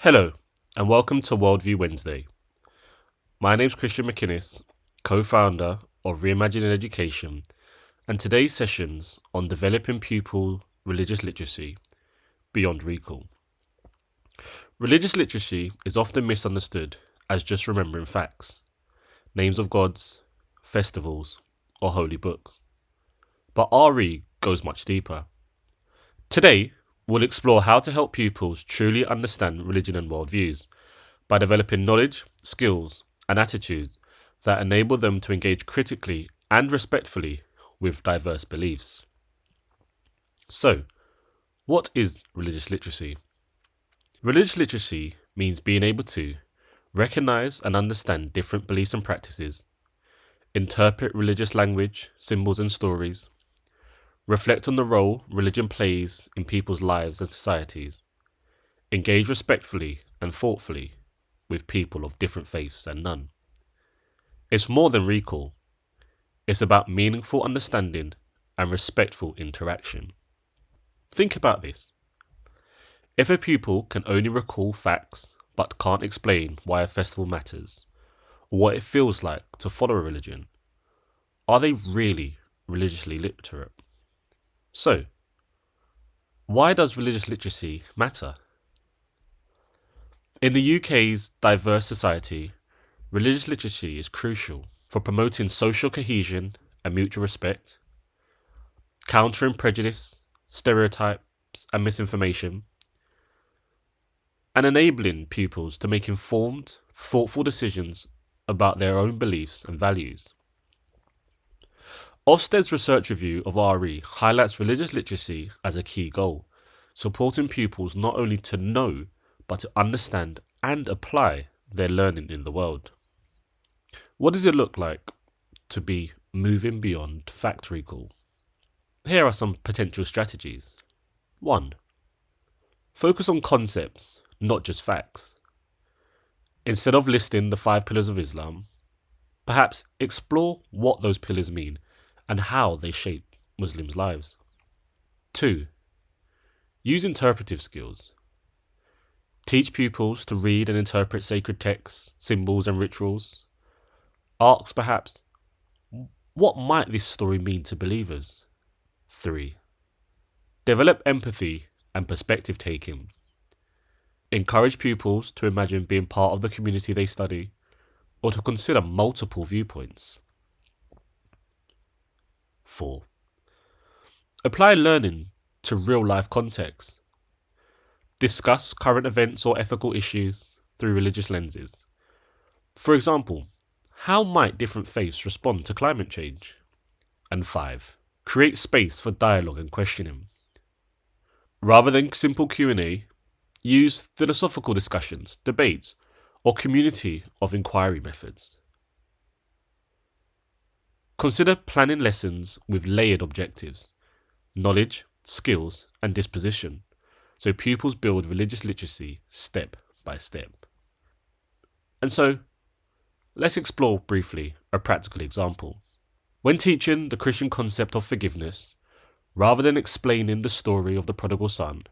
Hello, and welcome to Worldview Wednesday. My name's Christian McInnes, co-founder of Reimagining Education, and today's session's on developing pupil religious literacy beyond recall. Religious literacy is often misunderstood as just remembering facts, names of gods, festivals, or holy books. But RE goes much deeper. Today, we'll explore how to help pupils truly understand religion and worldviews by developing knowledge, skills, and attitudes that enable them to engage critically and respectfully with diverse beliefs. So, what is religious literacy? Religious literacy means being able to recognize and understand different beliefs and practices, interpret religious language, symbols, and stories, reflect on the role religion plays in people's lives and societies, engage respectfully and thoughtfully with people of different faiths and none. It's more than recall. It's about meaningful understanding and respectful interaction. Think about this. If a pupil can only recall facts but can't explain why a festival matters or what it feels like to follow a religion, are they really religiously literate? So, why does religious literacy matter? In the UK's diverse society, religious literacy is crucial for promoting social cohesion and mutual respect, countering prejudice, stereotypes, and misinformation, and enabling pupils to make informed, thoughtful decisions about their own beliefs and values. Ofsted's research review of RE highlights religious literacy as a key goal, supporting pupils not only to know, but to understand and apply their learning in the world. What does it look like to be moving beyond fact recall? Here are some potential strategies. 1. Focus on concepts, not just facts. Instead of listing the 5 pillars of Islam, perhaps explore what those pillars mean and how they shape Muslims' lives. 2. Use interpretive skills. Teach pupils to read and interpret sacred texts, symbols, and rituals. Ask perhaps, what might this story mean to believers? 3. Develop empathy and perspective taking. Encourage pupils to imagine being part of the community they study or to consider multiple viewpoints. 4. Apply learning to real-life contexts. Discuss current events or ethical issues through religious lenses. For example, how might different faiths respond to climate change? And 5. Create space for dialogue and questioning. Rather than simple Q&A, use philosophical discussions, debates, or community of inquiry methods. Consider planning lessons with layered objectives, knowledge, skills, and disposition, so pupils build religious literacy step by step. And so, let's explore briefly a practical example. When teaching the Christian concept of forgiveness, rather than explaining the story of the prodigal son,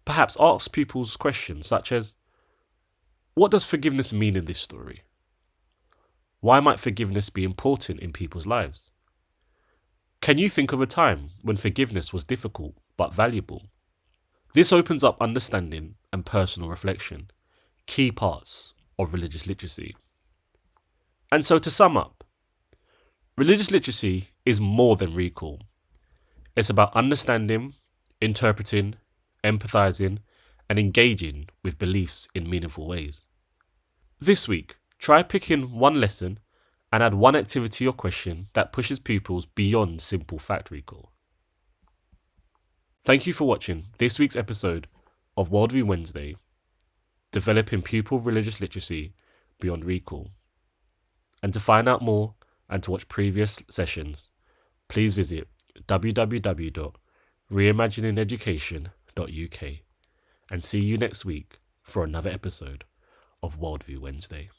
perhaps ask pupils questions such as, what does forgiveness mean in this story? Why might forgiveness be important in people's lives? Can you think of a time when forgiveness was difficult but valuable? This opens up understanding and personal reflection, key parts of religious literacy. And so to sum up, religious literacy is more than recall. It's about understanding, interpreting, empathizing, and engaging with beliefs in meaningful ways. This week, try picking one lesson and add one activity or question that pushes pupils beyond simple fact recall. Thank you for watching this week's episode of Worldview Wednesday, Developing Pupil Religious Literacy Beyond Recall. And to find out more and to watch previous sessions, please visit www.reimaginingeducation.uk and see you next week for another episode of Worldview Wednesday.